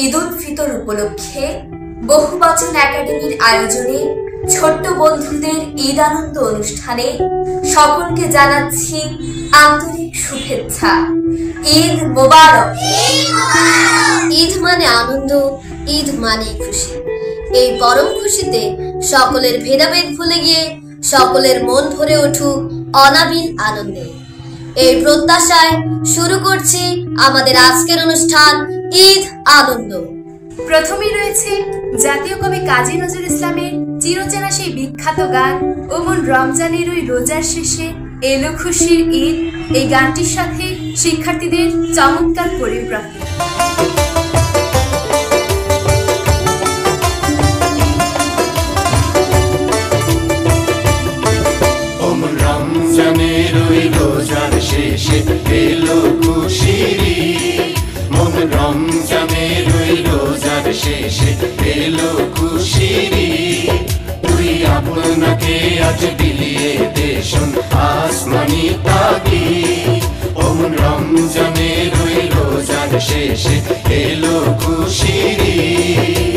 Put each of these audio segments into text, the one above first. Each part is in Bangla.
ঈদ উল ফিতর উপলক্ষে বহুবচন একাডেমির আয়োজনে ছোট্ট বন্ধুদের ঈদ আনন্দ অনুষ্ঠানে সকলকে জানাচ্ছি আন্তরিক শুভেচ্ছা। ঈদ মোবারক। ঈদ মানে আনন্দ, ঈদ মানে খুশি। এই পরম খুশিতে সকলের ভেদাভেদ ভুলে গিয়ে সকলের মন ভরে উঠুক অনাবিল আনন্দে। এই প্রত্যাশায় শুরু করছি আমাদের আজকের অনুষ্ঠান ঈদ আনন্দ। প্রথমেই রয়েছে জাতীয় কবি কাজী নজরুল ইসলামের চিরচেনা সেই বিখ্যাত গান ওমন রমজানের ওই রোজার শেষে এলো খুশির ঈদ। এই গানটির সাথে শিক্ষার্থীদের চমৎকার কোরিওগ্রাফি। রমজানের ওই রোজার শেষে এলো খুশির ঈদ, মন রমজানের ওই রোজার শেষে এলো খুশির ঈদ। তুই আপনাকে আজ বিলিয়ে দে শোন আসমানি তাগিদ, মন রমজানের ওই রোজার শেষে এলো খুশির ঈদ।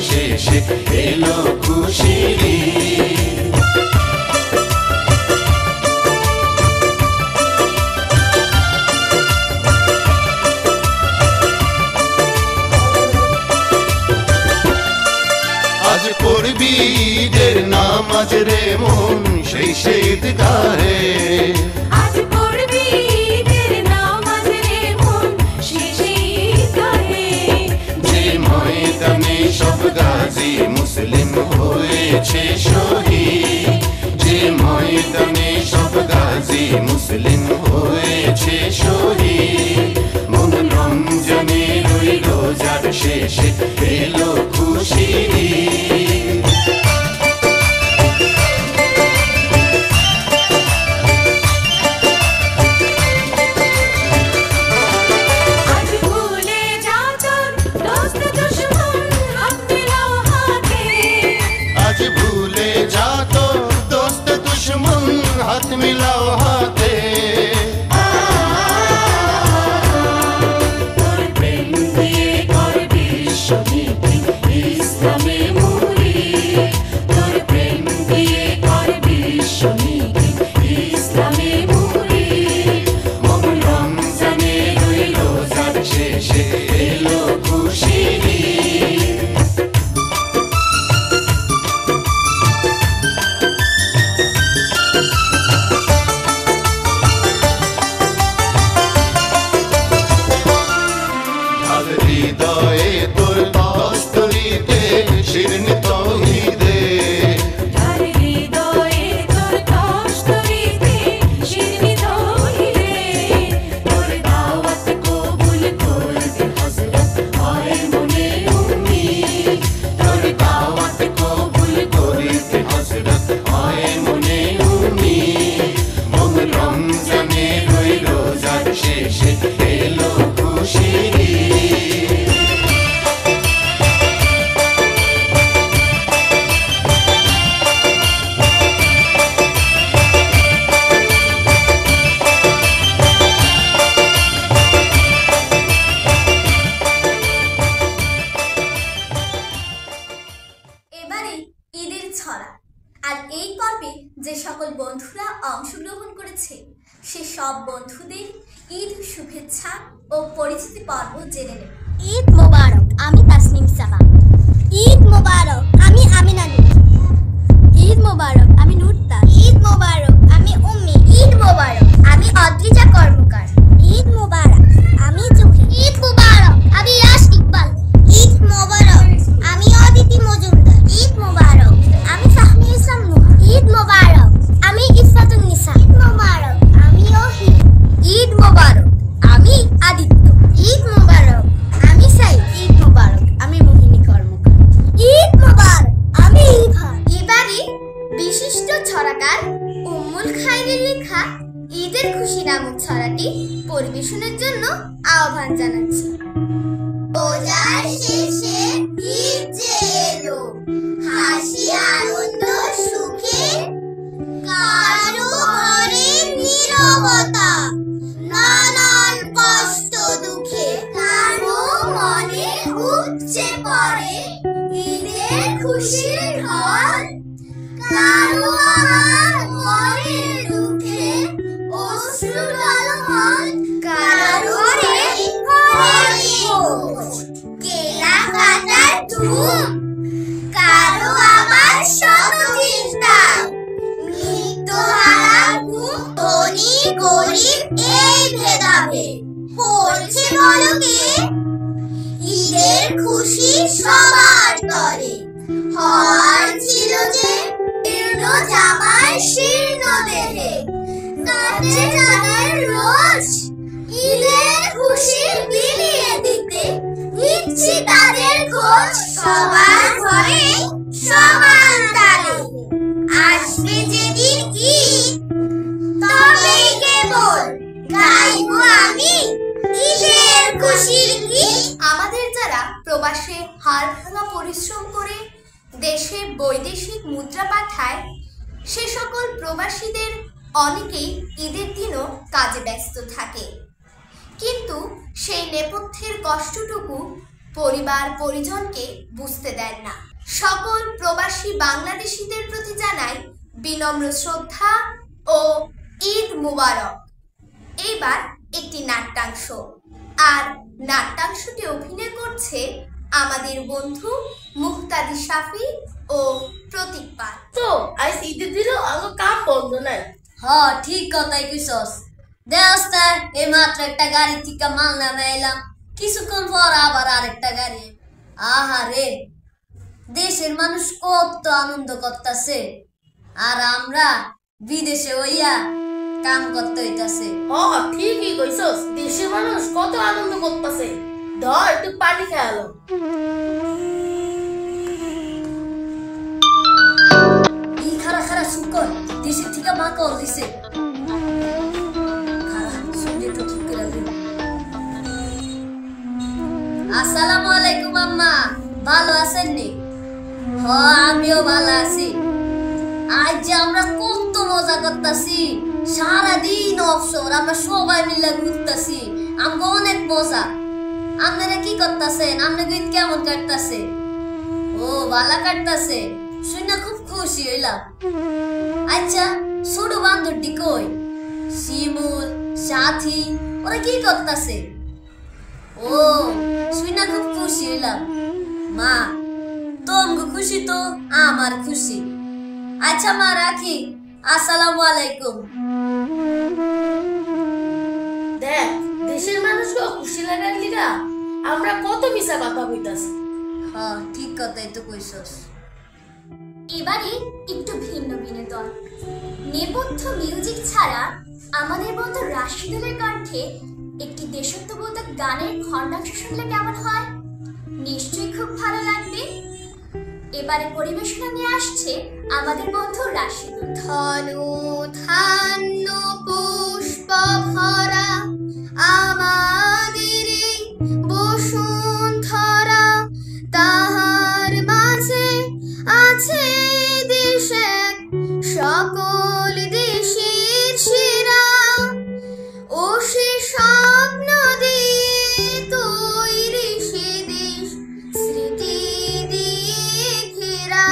শেষে এলো খুশির ঈদ। আজ পড়বি ঈদের নামাজ রে মন সেই ঈদ গাহে, আজ পড়বি ঈদের নামাজ রে মন সেই ঈদ গাহে। যে ময়দানে সব গাজী মুসলিম হয়েছে শহীদ, যে ময়দানে সব গাজী মুসলিম হয়েছে শহীদ, মন রমজানের ওই রোজার শেষে এলো খুশির ঈদ। हाथ मिलाओ हाथे, তোর প্রেম দিয়ে করবি শহীদি ইসলামে মুরি, তোর প্রেম দিয়ে করবি শহীদি ইসলামে মুরি। মন রমজানের ওই রোজার শেষে এলো খুশির ঈদ। হৃদয়ে তোর কষ্টরিতে শিরনি তৌহিদে, তার হৃদয়ে তোর কষ্টরিতে শিরনি তৌহিদে। তোর দাওয়াত কবুল করতে হযরত হয় মনে উম্মিদ, তোর দাওয়াত কবুল করতে হযরত হয় মনে উম্মিদ। মন রমজানের ওই রোজার শেষে এলো খুশির ঈদ। এবারে ঈদের ছড়া। আর এই পর্বে যে সকল বন্ধুরা অংশগ্রহণ করেছে সে সব বন্ধুদের ঈদ শুভেচ্ছা ও পরিচিতি পর্ব জেনে নেব। ঈদ মোবারক, আমি তাসনিম সাবা। ঈদ মোবারক, আমি আমিনা নূর। ঈদ মোবারক, আমি নূরতা। ঈদ মোবারক, আমি উম্মি। ঈদ মোবারক, আমি অদ্রিজা কর্মকার। ঈদ মোবারক, আমি জুহি। ঈদ মোবারক, আমি ইয়াশ ইকবাল। ঈদ মোবারক, আমি অদিতি মজুমদার। ঈদ মোবারক, আমি ফাহমি ইসলাম নুহা। ঈদ মোবারক, লেখা ঈদের খুশি নামক ছড়াটি পরিবেশনের জন্য আহ্বান জানাচ্ছি। রোজার শেষে ঈদ যে এলো, হাসি আনন্দ সুখে, কারো ঘরে নীরবতা, নানান কষ্ট দুঃখে, কারো মনে উপচে পড়ে ঈদের খুশির ঢল, কারো আমার মনের দুঃখে অশ্রু টলমল, কারো ঘরে কেনাকাটার ধুম, কারো আবার শত চিন্তা, মৃত্যুহারা ঘুম, ধনী গরিব এই ভেদাভেদ পড়ছে বলকে ঈদের খুশি সবার তরে। হওয়ার ছিল যে শীর্ণ জামার শীর্ণ দেহে, কাটে যাদের রোজ ঈদের খুশি বিলিয়ে দিতে ইচ্ছি তাদের খোঁজ, সবার ঘরে সমান তালে আসবে যেদিন ঈদ, তবেই কেবল গাইব আমি ঈদের খুশির গীত। আমাদের যারা প্রবাসে হাড় ভাঙা পরিশ্রম করে দেশে বৈদেশিক মুদ্রা পাঠায়, সে সকল প্রবাসীদের অনেকেই ঈদের দিনও কাজে ব্যস্ত থাকে, কিন্তু সেই নেপথ্যের কষ্টটুকু পরিবার পরিজনকে বুঝতে দেন না। সকল প্রবাসী বাংলাদেশিদের প্রতি জানাই বিনম্র শ্রদ্ধা ও ঈদ মুবারক। এইবার একটি নাট্যাংশ, আর নাট্যাংশটি অভিনয় করছে আমাদের বন্ধু মুক্তাদি শাফি ও প্রতীক পাল। তো আজ ঈদের দিনও আমার কাম বন্ধ নাই। হ্যাঁ, ঠিক কথাই কইছস। দেওস্তার এই মাত্র একটা গাড়ি থেকে মাল নামে এলাম, কিছুক্ষণ পর আবার আরেকটা গাড়ি। আহারে, দেশের মানুষ কত আনন্দ করতেছে, আর আমরা বিদেশে হইয়া কাম করতে হইতাছে। হ্যাঁ, ঠিকই কইছস, দেশের মানুষ কত আনন্দ করতেছে। ধর একটু পানি খেয়ালো। ই খারা খারা শুকর দেশের থেকে মা কল দিছে। আসসালামু আলাইকুম আম্মা, ভালো আছেন নি? হ্যাঁ, আমিও ভালো আছি। আজ যে আমরা কত মজা করতেছি, সারাদিন অবসর, আমরা সবাই মিলে ঘুরতেছি, আমগো অনেক মজা। আপনারা কি করতেছেন? আপনাকে ঈদ কেমন কাটতেছে? ও, ভালো কাটতেছে, শুনে খুব খুশি হইলাম। আচ্ছা, ছোট বান্ধবটি কই? শিমুল, সাথী, ওরা কি করতেছে? ও, শুনে খুব খুশি হইলাম। মা, তোমগো খুশি তো আমার খুশি। আচ্ছা মা, রাখি। আসসালামু আলাইকুম। দেখ, দেশের মানুষকে খুশি লাগার লিগা আমরা কত মিছা কথা কইতাছি। হ্যাঁ, ঠিক কথাই তো কইছস। এবারে একটু ভিন্ন বিনোদন। নেপথ্য মিউজিক ছাড়া আমাদের বন্ধু রাশিদুলের কণ্ঠে একটি দেশাত্মবোধক গানের খণ্ডাংশ শুনলে কেমন হয়? নিশ্চয়ই খুব ভালো লাগবে। এবারে পরিবেশনা নিয়ে আসছে আমাদের বন্ধু রাশিদুল। ধনু ধান্য পুষ্প ভরা আমাদের বসুন্ধরা, তাহার মাঝে আছে দেশ এক, সকল দেশের সেরা, ও সে স্বপ্ন দিয়ে তৈরি সে দেশ, স্মৃতি দিয়ে ঘেরা।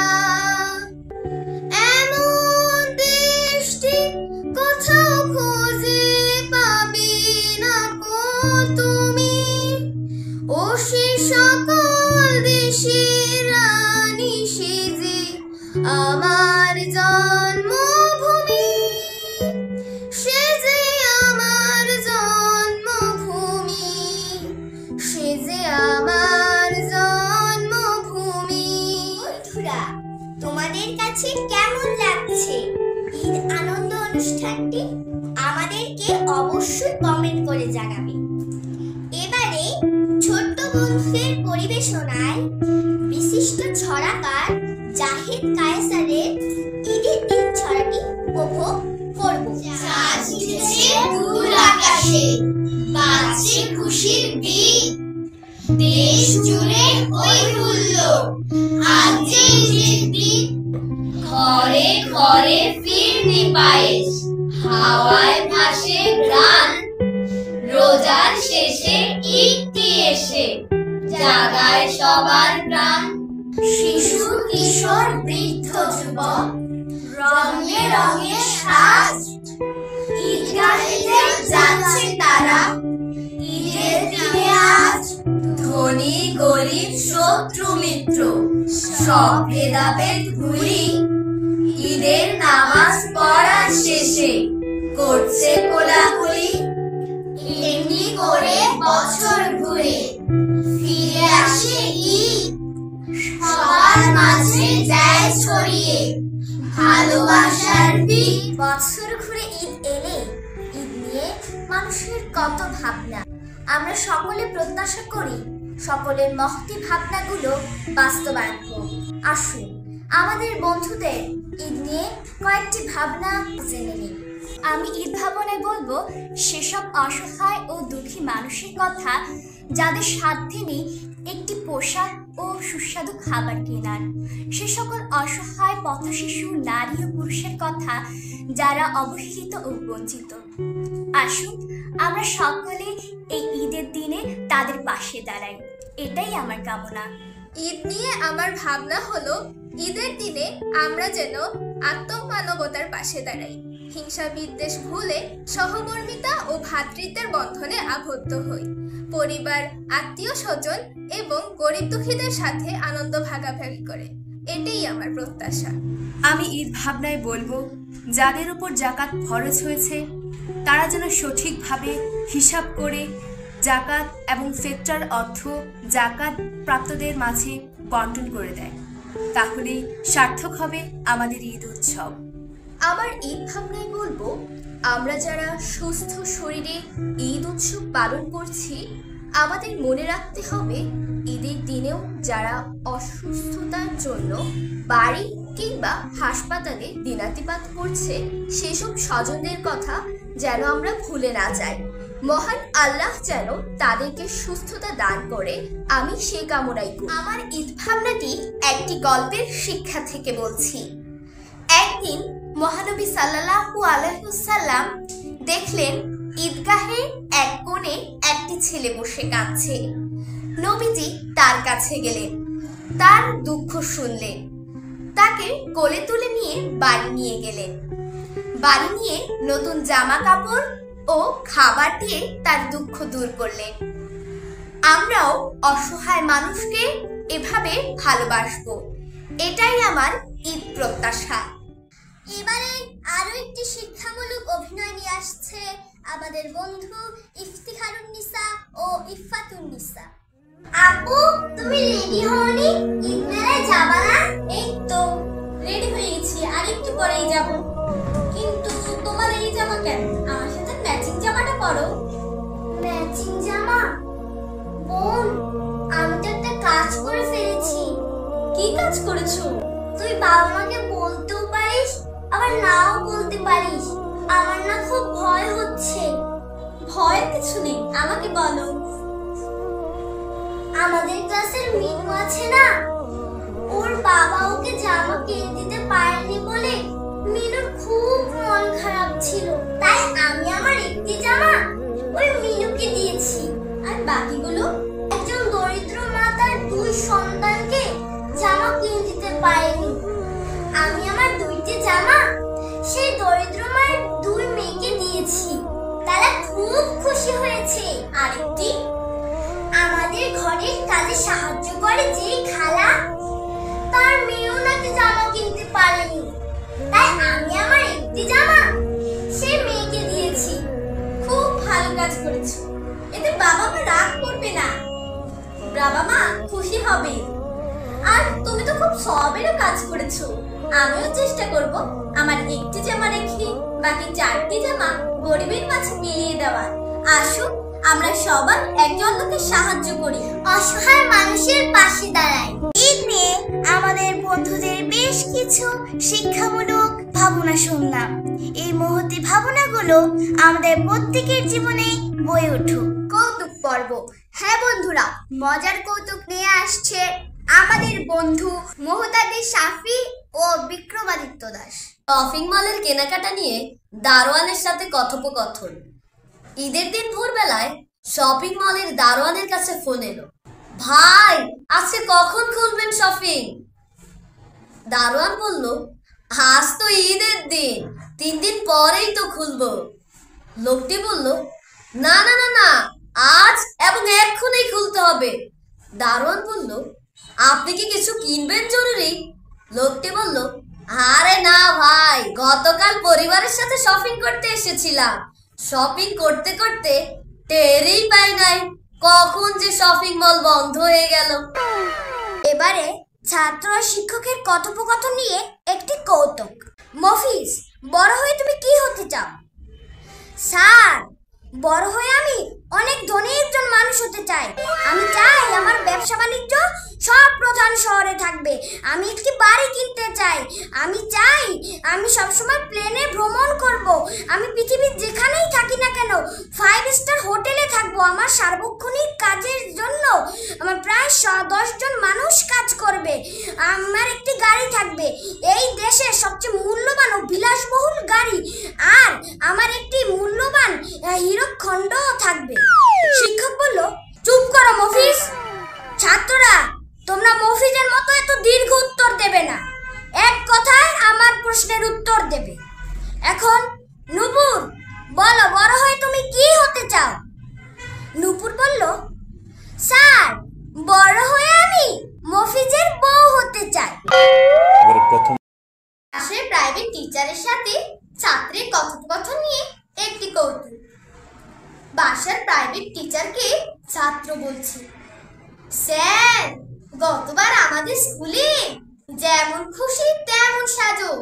এমন দেশটি কোথাও খুঁজে পাবে না কো তুমি, ও সে সকল দেশের রানী সেজে আমার জন্মভূমি, সে যে আমার জন্মভূমি, সে যে আমার জন্মভূমি। বন্ধুরা, তোমাদের কাছে কেমন লাগছে ঈদ আনন্দ অনুষ্ঠানটি? আমাদেরকে অবশ্যই কমেন্ট করে জানাবে। এবারে ছোট্ট বন্ধুদের পরিবেশনায় বিশিষ্ট ছড়াকার জাহিদ কায়সারের ঈদের দিন ছড়াটি উপভোগ করব। উঠেছে দূর আকাশে, বাজছে খুশির বিট, দেশ জুড়ে ওই হুল্লোড়, আজ যে ঈদের দিন। ঘরে ঘরে ফিরনি পায়েস, হাওয়ায় ভাসে গান, রোজার শেষে ঈদটি এসে জাগায় সবার প্রাণ। শিশু কিশোর বৃদ্ধ যুবক রঙে রঙে সাজ, ঈদগাহেতে যাচ্ছে তারা ঈদের দিনে আজ। ধনী গরিব শত্রু মিত্র সব ভেদাভেদ ভুলি, ঈদের নামাজ পড়ার শেষে করছে কোলাকুলি। এমনি করে বছর ঘুরে ফিরে আসে ঈদ, সবার মাঝে দেয় ছড়িয়ে ভালোবাসার বীজ। বছর ঘুরে ঈদ এলে ঈদ নিয়ে মানুষের কত ভাবনা। আমরা সকলে প্রত্যাশা করি সকলের মহতি ভাবনাগুলো বাস্তবায়ন হোক। আসুন আমাদের বন্ধুদের ঈদ নিয়ে কয়েকটি ভাবনা জেনে নিই। আমি ঈদ ভাবনায় বলবো সেসব অসহায় ও দুঃখী মানুষের কথা যাদের সাধ্যে নেই একটি পোশাক ও সুস্বাদু খাবার কেনার। সে সকল অসহায় পথশিশু নারী ও পুরুষের কথা যারা অবহেলিত ও বঞ্চিত। আসুন আমরা সকলে এই ঈদের দিনে তাদের পাশে দাঁড়াই, এটাই আমার কামনা। ঈদ নিয়ে আমার ভাবনা হলো ঈদের দিনে আমরা যেন আত্মমানবতার পাশে দাঁড়াই, হিংসা বিদ্বেষ ভুলে সহমর্মিতা ও ভ্রাতৃত্বের বন্ধনে আবদ্ধ হই, পরিবার আত্মীয় স্বজন এবং গরিব দুঃখীদের সাথে আনন্দ ভাগাভাগি করে, এটাই আমার প্রত্যাশা। আমি ঈদ ভাবনায় বলবো যাদের উপর জাকাত ফরজ হয়েছে তারা যেন সঠিকভাবে হিসাব করে জাকাত এবং ফিতরার অর্থ জাকাত প্রাপ্তদের মাঝে বন্টন করে দেয়, তাহলেই সার্থক হবে আমাদের ঈদ উৎসব। আমার ঈদ ভাবনায় বলবো আমরা যারা সুস্থ শরীরে ঈদ উৎসব পালন করছি আমাদের মনে রাখতে হবে ঈদের দিনেও যারা অসুস্থতার জন্য বাড়ি কিংবা হাসপাতালে দিনাতিপাত করছে সেসব স্বজনদের কথা যেন আমরা ভুলে না যাই। মহান আল্লাহ যেন তাদেরকে সুস্থতা দান করে, আমি সেই কামনাই করি। আমার ঈদ ভাবনাটি একটি গল্পের শিক্ষা থেকে বলছি। একদিন মহানবী সাল্লাল্লাহু আলাইহি ওয়াসাল্লাম দেখলেন ঈদগাহে এক কোণে একটি ছেলে বসে কাঁদছে। নবীজি তার কাছে গেলেন, তার দুঃখ শুনলেন, তাকে কোলে তুলে নিয়ে বাড়ি নিয়ে গেলেন। বাড়ি নিয়ে নতুন জামা কাপড় ও খাবার দিয়ে তার দুঃখ দূর করলেন। আমরাও অসহায় মানুষকে এভাবে ভালোবাসবো, এটাই আমার ঈদ প্রত্যাশা। এবারে আরো একটি শিক্ষামূলক অভিনয় নিয়ে আসছে আমাদের বন্ধু ইফতিখারুন নিসা ও ইফাতুন নিসা। আপু, তুমি রেডি হওনি? ঈদ মেলায় যাবা না? এই তো রেডি হয়ে গেছি, আর একটু পরেই যাব। কিন্তু তোমার এই জামা কেন? আমার সাথে ম্যাচিং জামাটা পরো। ম্যাচিং জামা? বোন, আমি তো একটা কাজ করে ফেলেছি। কি কাজ করেছো? তুই বাবা মাকে বলতেও পারিস আবার নাও বলতে পারিস। আমার না খুব ভয় হচ্ছে। ভয়ের কিছু নেই, আমাকে বলো। আমাদের ক্লাসের মিনু আছে না, ওর বাবা ওকে জামা কিনে দিতে পারেনি বলে মিনুর খুব মন খারাপ ছিল। তাই আমি আমার একটি জামা ওই মিনুকে দিয়েছি। আর বাকিগুলো একজন দরিদ্র মা তার দুই সন্তানকে জামা কিনে দিতে পারেনি। আমি আমার দুইটি জামা সেই দরিদ্র মায়ের দুই মেয়েকে দিয়েছি, তারা খুব খুশি হয়েছে। আরেকটি আমাদের ঘরের কাজে সাহায্য করে যে খালা, তার মেয়েও নাকি জামা কিনতে পারেনি, তাই আমি আমার একটি জামা সেই মেয়েকে দিয়েছি। খুব ভালো কাজ করেছো, এতে বাবা মা রাগ করবে না, বাবা মা খুশি হবে। আর তুমি তো খুব সবেরও কাজ করেছো। আমিও চেষ্টা করব আমার একটি জামা রেখে বাকি চারটি জামা গরিবের মাঝে মিলিয়ে দেওয়ার। আসুন আমরা সবাই একে অন্যকে সাহায্য করি, অসহায় মানুষের পাশে দাঁড়াই। ঈদ নিয়ে আমাদের বন্ধুদের বেশ কিছু শিক্ষামূলক ভাবনা শুনলাম। এই মহতী ভাবনাগুলো আমাদের প্রত্যেকের জীবনে বয়ে উঠুক। কৌতুক পর্ব। হ্যাঁ বন্ধুরা, মজার কৌতুক নিয়ে আসছে আমাদের বন্ধু মোহতাদি শাফি ও বিক্রমাদিত্য দাস। শপিং মলের কেনাকাটা নিয়ে দারোয়ানের সাথে কথোপকথন। ঈদের দিন ভোরবেলায় শপিং মলের দারোয়ানের কাছে ফোন এলো। ভাই, আজকে কখন খুলবেন শপিং? দারোয়ান বলল, আজ তো ঈদের দিন, 3 দিন পরেই তো খুলবো। লোকটি বলল, না না না না, আজ এবং এক্ষুনি খুলতে হবে। দারোয়ান বলল, আপনি কি কিছু কিনবেন জরুরি? লোকটি বলল, আরে না ভাই, গতকাল পরিবারের সাথে শপিং করতে এসেছিলাম। শপিং করতে করতে টেরই পাই নাই কখন যে শপিং মল বন্ধ হয়ে গেল। এবারে ছাত্র ও শিক্ষকের কথোপকথন নিয়ে একটি কৌতুক। মফিজ, বড় হয়ে তুমি কি হতে চাও? স্যার, বড় হয়ে আমি অনেক ধনী একজন মানুষ হতে চাই। আমি চাই আমার ব্যবসা বাণিজ্য সব প্রধান শহরে থাকবে। আমি একটি বাড়ি কিনতে চাই। আমি চাই আমি সবসময় প্লেনে ভ্রমণ করব। আমি পৃথিবীর যেখানেই থাকি না কেন 5 স্টার হোটেলে থাকবো। আমার সার্বক্ষণিক কাজের জন্য আমার প্রায় 10 জন মানুষ কাজ করবে। আমার একটি গাড়ি থাকবে, এই দেশের সবচেয়ে মূল্যবান ও বিলাসবহুল গাড়ি। আর আমার একটি মূল্যবান হীরকখণ্ডও থাকবে। শিক্ষক বলল, চুপ করো মফিজ। ছাত্ররা, তোমরা মফিজের মতো এত দীর্ঘ উত্তর দেবে না, এক কথায় আমার প্রশ্নের উত্তর দেবে। এখন নূপুর, বলো, বড় হয়ে তুমি কি হতে চাও? নূপুর বলল, স্যার, বড় হয়ে আমি মফিজের বউ হতে চাই। আসলে প্রাইভেট টিচারের সাথে ছাত্রের কথোপকথন নিয়ে একটি কৌতুক। বাসার প্রাইভেট টিচারকে ছাত্র বলছে, স্যার, গতবার আমাদের স্কুলে যেমন খুশি তেমন সাজো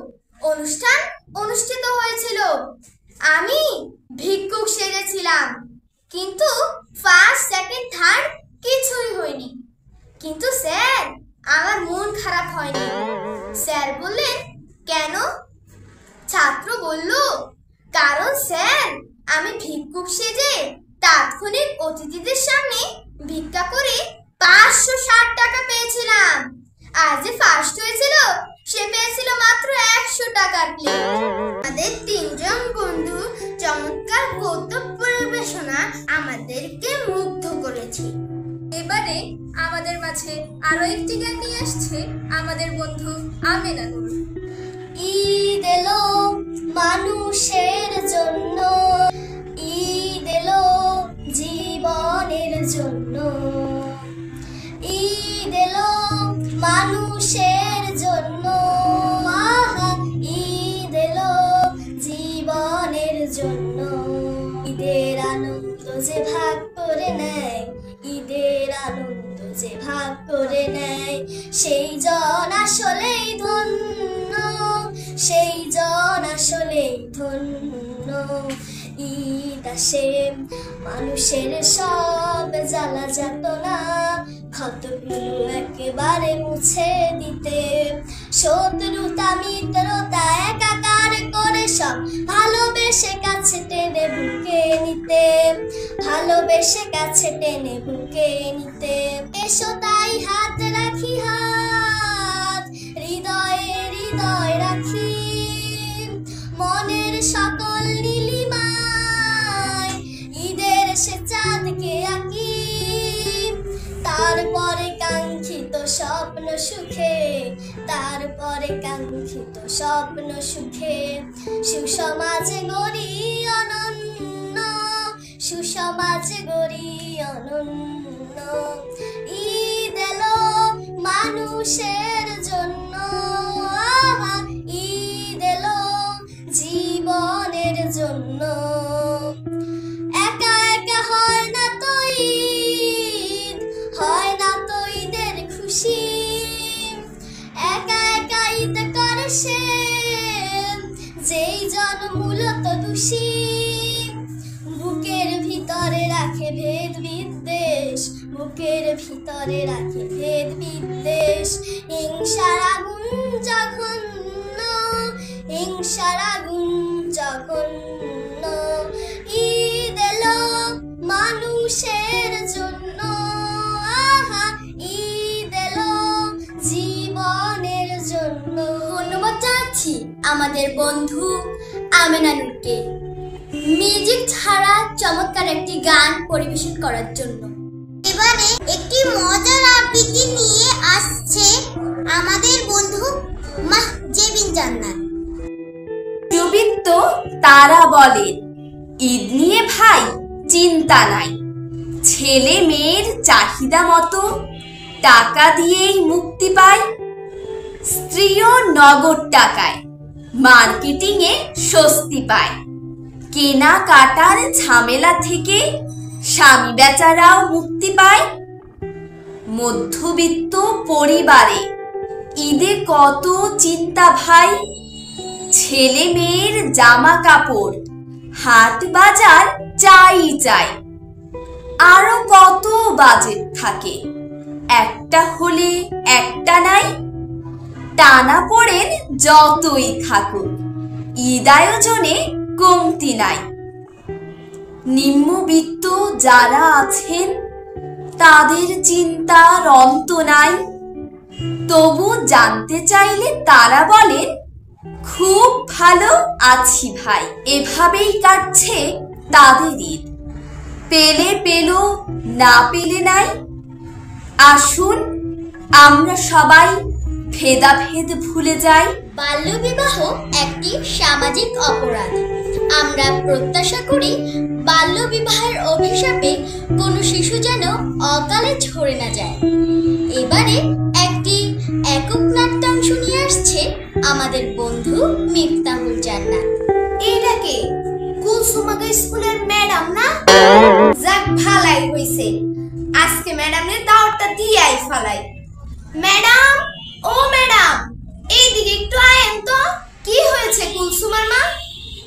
অনুষ্ঠান অনুষ্ঠিত হয়েছিল। আমি ভিক্ষুক সেজেছিলাম, কিন্তু ফার্স্ট, সেকেন্ড, থার্ড কিছুই হয়নি। কিন্তু স্যার, আমার মন খারাপ হয়নি। স্যার বললেন, কেন? ছাত্র বলল, কারণ স্যার, আমি ভিক্ষুক সেজে তাৎক্ষণিক অতিথিদের সামনে ভিক্ষা করে 560 টাকা পেয়েছিলাম। আর যে ফার্স্ট হয়েছিল সে পেয়েছিল মাত্র 100 টাকার প্লেট। আমাদের 3 জন বন্ধু চমৎকার কৌতুক পরিবেশনা আমাদেরকে মুগ্ধ করেছে। এবারে আমাদের মাঝে আরো একটি গান নিয়ে আসছে আমাদের বন্ধু আমেনা নূর। ঈদ এলো মানুষের জন্য, ঈদ এলো জীবনের জন্য, ঈদ এলো মানুষের জন্য, আহা, ঈদ এলো জীবনের জন্য। ঈদের আনন্দ যে ভাগ করে নেয়, ঈদের আনন্দ যে ভাগ করে নেয়, সেই জন আসলেই ধন্য, সেই জন আসলেই ধন্য। ঈদ আসে মানুষের সব জ্বালা যাতনা, ক্ষতগুলো একেবারে মুছে দিতে, শত্রুতা মিত্রতা একাকার করে সব ভালোবেসে কাছে টেনে বুকে নিতে, ভালোবেসে কাছে টেনে বুকে নিতে। এসো তাই হাত রাখি, হাত হৃদয়ে হৃদয় রাখি, মনের সকল নীলিমায় ঈদের সে চাঁদকে আঁকি। তারপরে কাঙ্ক্ষিত স্বপ্ন সুখে, তারপরে কাঙ্ক্ষিত স্বপ্ন সুখে, সুসমাজ গড়ি অনন্য, সুসমাজ গড়ি অনন্য। ঈদ এলো মানুষের জন্য, আহা, ঈদ এলো জীবনের জন্য। একা একা হয় না তো ঈদ, হয় না তো ঈদের খুশি, একা একা ঈদ করে সে যেই জন মূলত দোষী। বুকের ভিতরে রাখে ভেদ বিদ্বেষ, বুকের ভিতরে রাখে ভেদ বিদ্বেষ, হিংসার আগুন জঘন্য, হিংসার আগুন জঘন্য, ঈদ এলো মানুষের জন্য, আহা ঈদ এলো জীবনের জন্য। ধন্যবাদ জানাচ্ছি আমাদের বন্ধু আমেনা নূরকে মিউজিক ছাড়া চমৎকার একটি গান পরিবেশন করার জন্য। এবারে একটি মজার আবৃত্তি নিয়ে আসছে আমাদের বন্ধু মাহজেবিন জান্নাত। সুবিত্ত তারা বলেন, ঈদ নিয়ে ভাই চিন্তা নাই, ছেলে মেয়ের চাহিদা মতো টাকা দিয়েই মুক্তি পায়, স্ত্রীও নগদ টাকায় মার্কেটিংয়ে স্বস্তি পায়, কেনাকাটার ঝামেলা থেকে স্বামী বেচারাও মুক্তি পায়। মধ্যবিত্ত পরিবারে ঈদে কত চিন্তা ভাই, ছেলে মেয়ের জামা কাপড় হাট বাজার চাই চাই, আরো কত বাজেট থাকে, একটা হলে একটা নাই, টানা পড়েন যতই থাকুক ঈদ আয়োজনে কমতি নাই। নিম্নবিত্ত যারা আছেন তাদের চিন্তার অন্ত নাই, তবু জানতে চাইলে তারা বলেন, খুব ভালো আছি ভাই। এভাবেই কাটছে তাদের ঈদ, পেলে পেল না পেলে নাই। আসুন আমরা সবাই ভেদাভেদ ভুলে যাই। বাল্যবিবাহ একটি সামাজিক অপরাধ। আমরা প্রত্যাশা করি বাল্যবিবাহের অভিশাপে কোনো শিশু যেন অকালে ঝরে না যায়। এবারে একটি একক নাট্যাংশ নিয়ে আসছে আমাদের বন্ধু মিফতাহুল জান্নাত। এইটাকে কুলসুমাকে স্কুলের ম্যাডাম না? যাক ভালাই হইছে, আজকে ম্যাডামের দাওয়াতটা দিয়াই ফালাই। ম্যাডাম, ও ম্যাডাম, এইদিকে একটু আয়েন তো। কি হয়েছে কুলসুমার মা?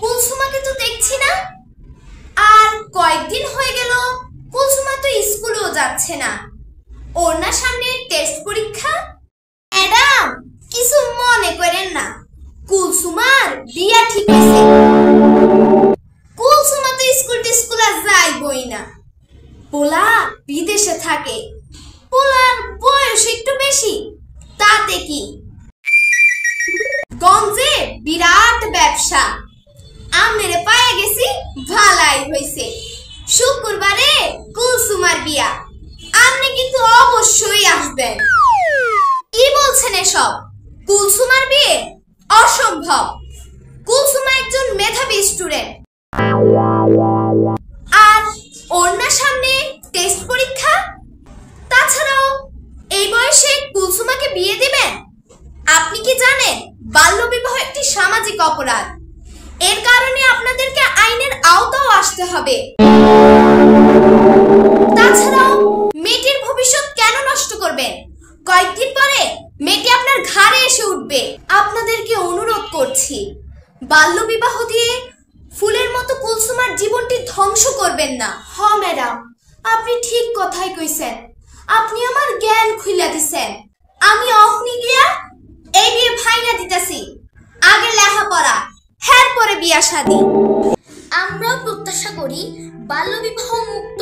কুলসুমাকে তো দেখছি না। আর কয়েকদিন হয়ে গেল কুলসুমা তো স্কুলেও যাচ্ছে না। ওর না সামনে টেস্ট পরীক্ষা। ম্যাডাম, কিছু মনে করেন না, কুলসুমার বিয়া ঠিক হয়েছে। কুলসুমা তো স্কুল আর যাইবই না, পোলা বিদেশে থাকে। পোলার বয়স একটু বেশি, তাতে কি? গঞ্জে বিরাট ব্যবসা, আমনেরে পায়ে গেছি, ভালাই হইছে। শুক্রবারে কুলসুমার বিয়া, আপনি কিন্তু অবশ্যই আসবেন। কি বলছেন এসব? কুলসুমার বিয়ে অসম্ভব। কুলসুমা একজন মেধাবী স্টুডেন্ট, আর ওর না সামনে টেস্ট পরীক্ষা। তাছাড়াও এই বয়সে কুলসুমাকে বিয়ে দিবেন? আপনি কি জানেন বাল্যবিবাহ একটি সামাজিক অপরাধ? এর কারণে আপনাদেরকে আইনের আওতাও আসতে হবে। তাছাড়াও মেয়েটির ভবিষ্যৎ কেন নষ্ট করবেন? কয়েকদিন পরে মেয়েটি আপনার ঘাড়ে এসে উঠবে। আপনাদেরকে অনুরোধ করছি, বাল্যবিবাহ দিয়ে ফুলের মতো কুলসুমার জীবনটি ধ্বংস করবেন না। হ ম্যাডাম, আপনি ঠিক কথাই কইছেন। আপনি আমার জ্ঞান খুইলা দিছেন। আমি অহনি গিয়া এই বিয়ে ভাইনা দিতেছি। আগে লেখাপড়া, হ্যার পরে বিয়া শাদী। আমরাও প্রত্যাশা করি বাল্যবিবাহ মুক্ত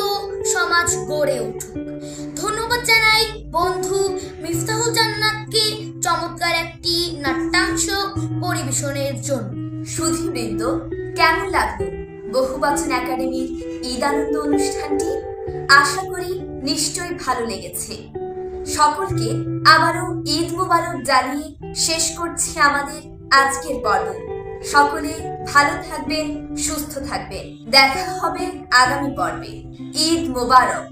সমাজ গড়ে উঠুক। ধন্যবাদ জানাই বন্ধু মিফতাহুল জান্নাতকে চমৎকার একটি নাট্যাংশ পরিবেশনের জন্য। সুধীবৃন্দ, কেমন লাগলো বহুবচন একাডেমির ঈদ আনন্দ অনুষ্ঠানটি? আশা করি নিশ্চয়ই ভালো লেগেছে। সকলকে আবারও ঈদ মোবারক জানিয়ে শেষ করছি আমাদের আজকের পর্ব। সকলে ভালো থাকবেন, সুস্থ থাকবেন। দেখা হবে আগামী পর্বে। ঈদ মোবারক।